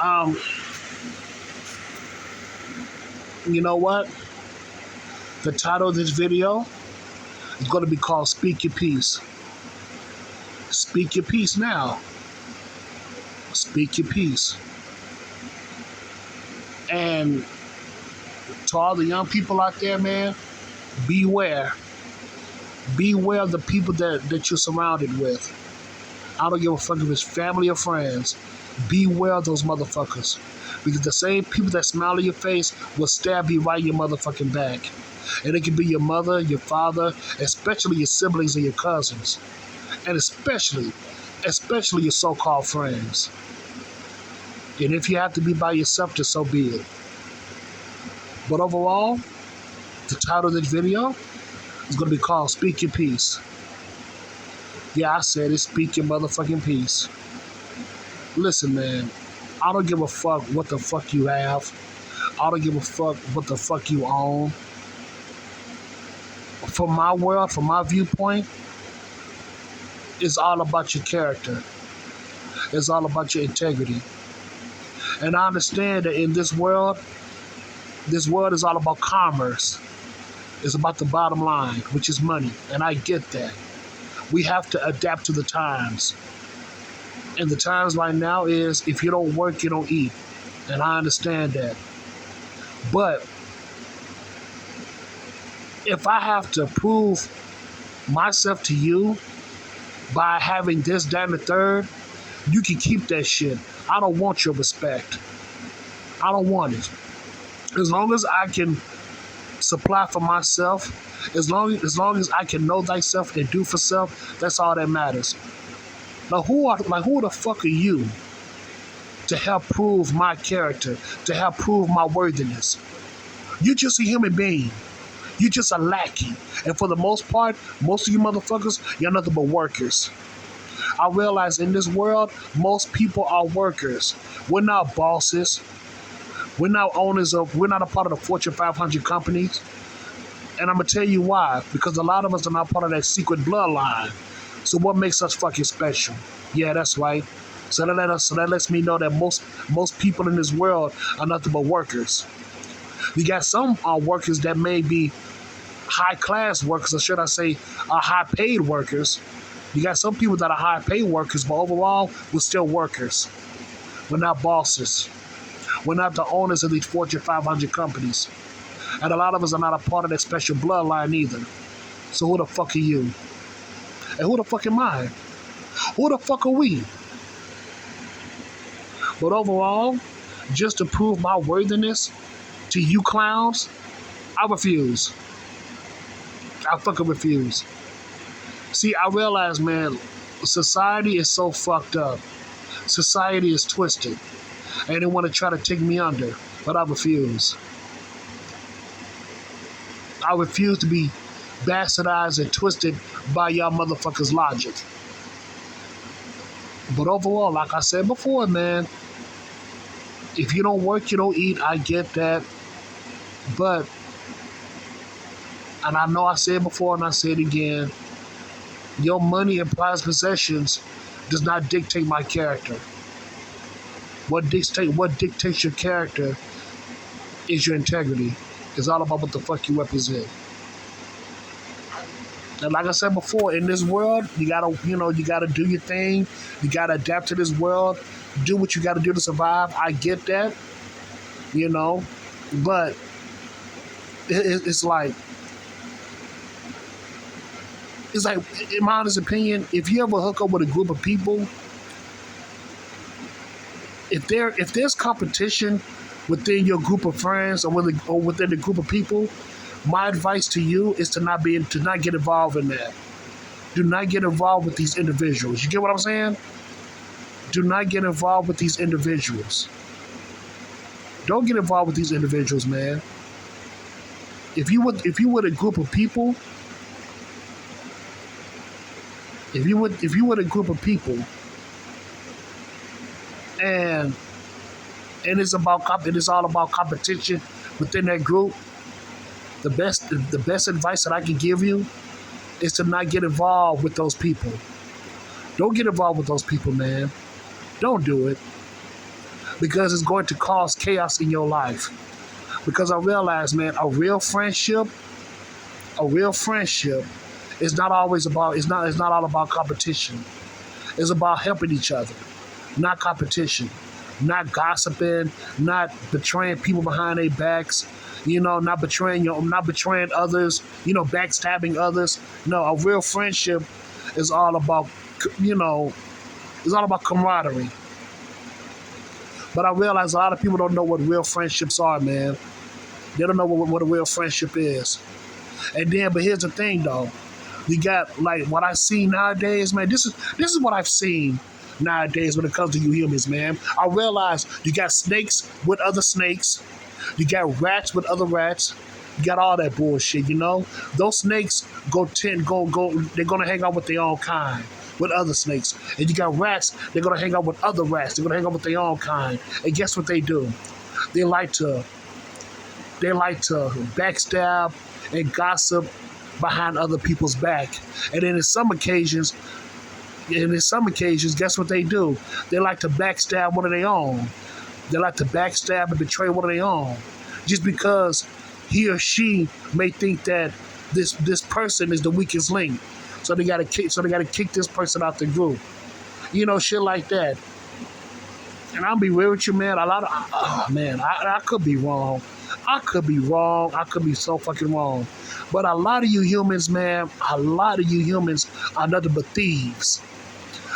Um, you know what? The title of this video is going to be called Speak Your Peace. Speak your peace now. Speak your peace. And to all the young people out there, man, beware. Beware of the people that you're surrounded with. I don't give a fuck if it's family or friends. Beware of those motherfuckers. Because the same people that smile in your face will stab you right in your motherfucking back. And it can be your mother, your father, especially your siblings and your cousins. And especially your so-called friends. And if you have to be by yourself, just so be it. But overall, the title of this video is going to be called Speak Your Peace. Yeah, I said it. Speak your motherfucking peace. Listen, man. I don't give a fuck what the fuck you have. I don't give a fuck what the fuck you own. From my world, from my viewpoint, it's all about your character. It's all about your integrity. And I understand that in this world is all about commerce. It's about the bottom line, which is money. And I get that. We have to adapt to the times. And the times right now is if you don't work, you don't eat. And I understand that. But if I have to prove myself to you by having this, that, and the third, you can keep that shit. I don't want your respect. I don't want it. As long as I can supply for myself, as long as I can know thyself and do for self, that's all that matters. Now, who the fuck are you to help prove my character, to help prove my worthiness? You're just a human being. You're just a lackey. And for the most part, most of you motherfuckers, you're nothing but workers. I realize in this world, most people are workers. We're not bosses. We're not a part of the Fortune 500 companies. And I'm going to tell you why. Because a lot of us are not part of that secret bloodline. So what makes us fucking special? Yeah, that's right. So that lets me know that most people in this world are nothing but workers. You got some workers that may be high-class workers, or should I say high-paid workers. You got some people that are high-paid workers, but overall, we're still workers. We're not bosses. We're not the owners of these Fortune 500 companies. And a lot of us are not a part of that special bloodline either. So who the fuck are you? And who the fuck am I? Who the fuck are we? But overall, just to prove my worthiness to you clowns, I refuse. I fucking refuse. See, I realize, man, society is so fucked up. Society is twisted. And they want to try to take me under, but I refuse. I refuse to be bastardized and twisted by y'all motherfuckers' logic. But overall, like I said before, man, if you don't work, you don't eat. I get that. But, and I know I said it before and I say it again, your money and prized possessions does not dictate my character. What dictates your character is your integrity. It's all about what the fuck you represent. And like I said before, in this world, you gotta do your thing. You gotta adapt to this world. Do what you gotta do to survive. I get that, but it's like, in my honest opinion, if you ever hook up with a group of people, if there's competition within your group of friends or within the group of people, my advice to you is to not get involved in that. Do not get involved with these individuals. You get what I'm saying? Do not get involved with these individuals. Don't get involved with these individuals, man. If you were a group of people, and it's all about competition within that group, the best advice that I can give you is to not get involved with those people. Don't get involved with those people, man. Don't do it because it's going to cause chaos in your life. Because I realize, man, a real friendship is not always about, it's not all about competition. It's about helping each other, not competition, not gossiping, not betraying people behind their backs, not betraying others, backstabbing others. No, a real friendship is all about, you know, it's all about camaraderie. But I realize a lot of people don't know what real friendships are, man. They don't know what a real friendship is. And then, but here's the thing, though. You got like what I see nowadays, man. This is what I've seen nowadays when it comes to you humans, man. I realize you got snakes with other snakes. You got rats with other rats. You got all that bullshit, you know? Those snakes they're gonna hang out with their own kind, with other snakes. And you got rats, they're gonna hang out with other rats. They're gonna hang out with their own kind. And guess what they do? They like to backstab and gossip behind other people's back. And then in some occasions, guess what they do? They like to backstab one of their own. They like to backstab and betray one of their own. Just because he or she may think that this person is the weakest link. So they gotta kick this person out the group. Shit like that. And I'll be real with you, man. I could be wrong. I could be wrong. I could be so fucking wrong. But a lot of you humans, man, are nothing but thieves.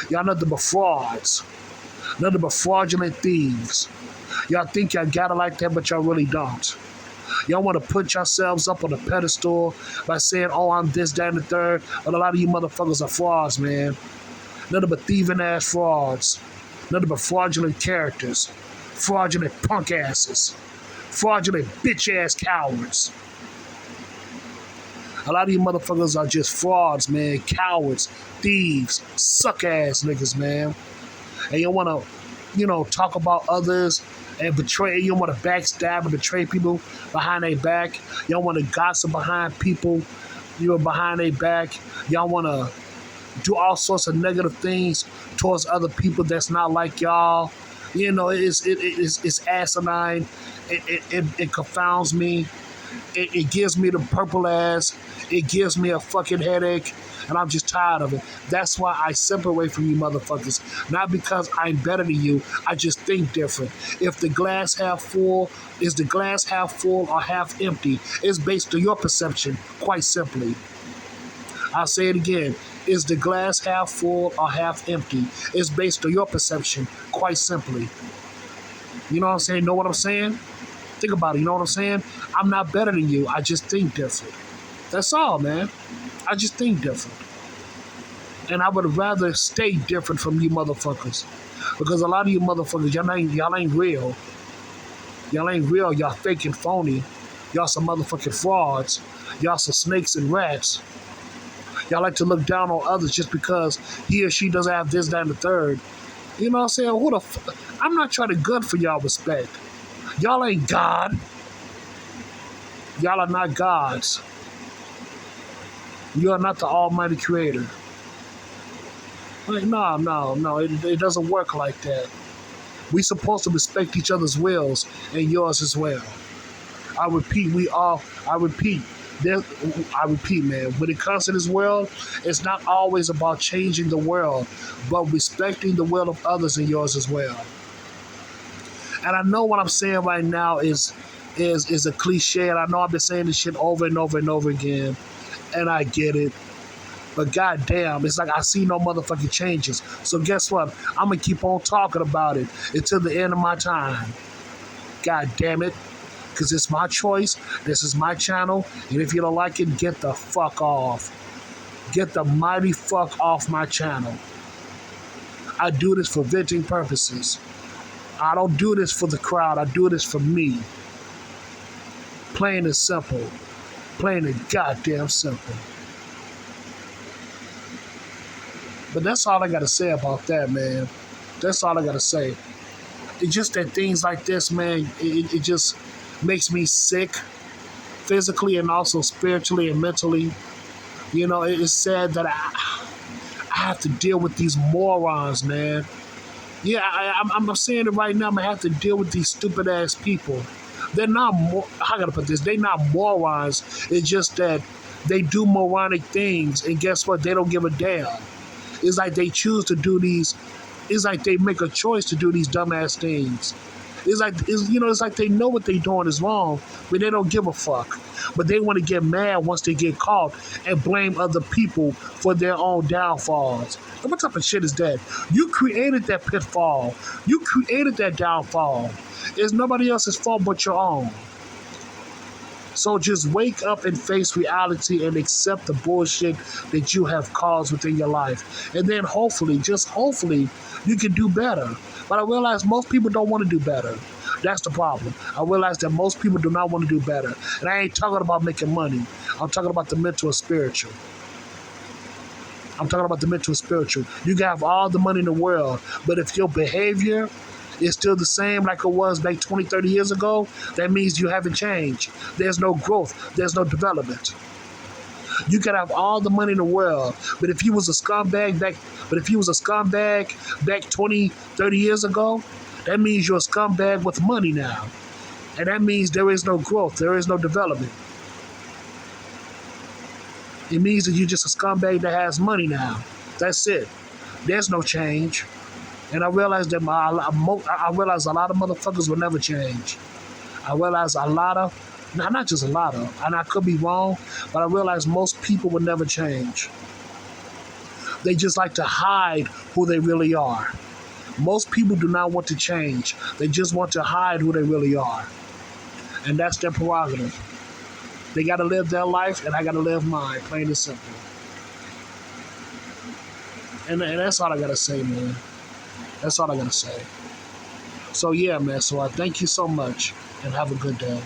Y'all nothing but frauds. Nothing but fraudulent thieves. Y'all think y'all got it like that, but y'all really don't. Y'all want to put yourselves up on a pedestal by saying, oh, I'm this, that, and the third. But a lot of you motherfuckers are frauds, man. Nothing but thieving ass frauds. Nothing but fraudulent characters. Fraudulent punk asses. Fraudulent bitch ass cowards. A lot of you motherfuckers are just frauds, man. Cowards, thieves, suck ass niggas, man. And you want to, talk about others and betray. You want to backstab and betray people behind their back. Y'all want to gossip behind people, behind their back. Y'all want to do all sorts of negative things towards other people that's not like y'all. It's asinine. It confounds me. It gives me the purple ass. It gives me a fucking headache. And I'm just tired of it. That's why I separate from you motherfuckers. Not because I'm better than you. I just think different. If the glass half full, is the glass half full or half empty? It's based on your perception, quite simply. I'll say it again. Is the glass half full or half empty? It's based on your perception, quite simply. You know what I'm saying? Know what I'm saying? Think about it. You know what I'm saying? I'm not better than you. I just think different. That's all, man. I just think different. And I would rather stay different from you motherfuckers. Because a lot of you motherfuckers, y'all ain't real. Y'all ain't real. Y'all fake and phony. Y'all some motherfucking frauds. Y'all some snakes and rats. Y'all like to look down on others just because he or she doesn't have this, that, and the third. You know what I'm saying? I'm not trying to good for y'all respect. Y'all ain't God. Y'all are not gods. You are not the almighty creator. Like, no. It doesn't work like that. We supposed to respect each other's wills and yours as well. I repeat, man, when it comes to this world, it's not always about changing the world, but respecting the will of others and yours as well. And I know what I'm saying right now is a cliche, and I know I've been saying this shit over and over and over again, and I get it. But goddamn, it's like I see no motherfucking changes. So guess what? I'm gonna keep on talking about it until the end of my time. God damn it. Because it's my choice. This is my channel. And if you don't like it, get the fuck off. Get the mighty fuck off my channel. I do this for venting purposes. I don't do this for the crowd. I do this for me. Plain and simple. Plain and goddamn simple. But that's all I got to say about that, man. That's all I got to say. It's just that things like this, man, it just makes me sick physically and also spiritually and mentally. It's sad that I have to deal with these morons, man. Yeah, I'm saying it right now. I'm gonna have to deal with these stupid ass people. They're not how can I put this? They're not morons. It's just that they do moronic things, and guess what? They don't give a damn. It's like they choose to do these. It's like they make a choice to do these dumbass things. It's like they know what they're doing is wrong, but they don't give a fuck. But they want to get mad once they get caught and blame other people for their own downfalls. And what type of shit is that? You created that pitfall. You created that downfall. It's nobody else's fault but your own. So just wake up and face reality and accept the bullshit that you have caused within your life. And then hopefully, just hopefully, you can do better. But I realize most people don't want to do better. That's the problem. I realize that most people do not want to do better. And I ain't talking about making money. I'm talking about the mental and spiritual. I'm talking about the mental and spiritual. You can have all the money in the world, but if your behavior is still the same like it was like 20, 30 years ago, that means you haven't changed. There's no growth. There's no development. You can have all the money in the world, but if you was a scumbag back 20, 30 years ago, that means you're a scumbag with money now. And that means there is no growth. There is no development. It means that you're just a scumbag that has money now. That's it. There's no change. And I realized that I realized a lot of motherfuckers will never change. I realized a lot of, not just a lot of, and I could be wrong, but I realized most people will never change. They just like to hide who they really are. Most people do not want to change. They just want to hide who they really are. And that's their prerogative. They got to live their life, and I got to live mine, plain and simple. And that's all I got to say, man. That's all I got to say. So, yeah, man. So I thank you so much, and have a good day.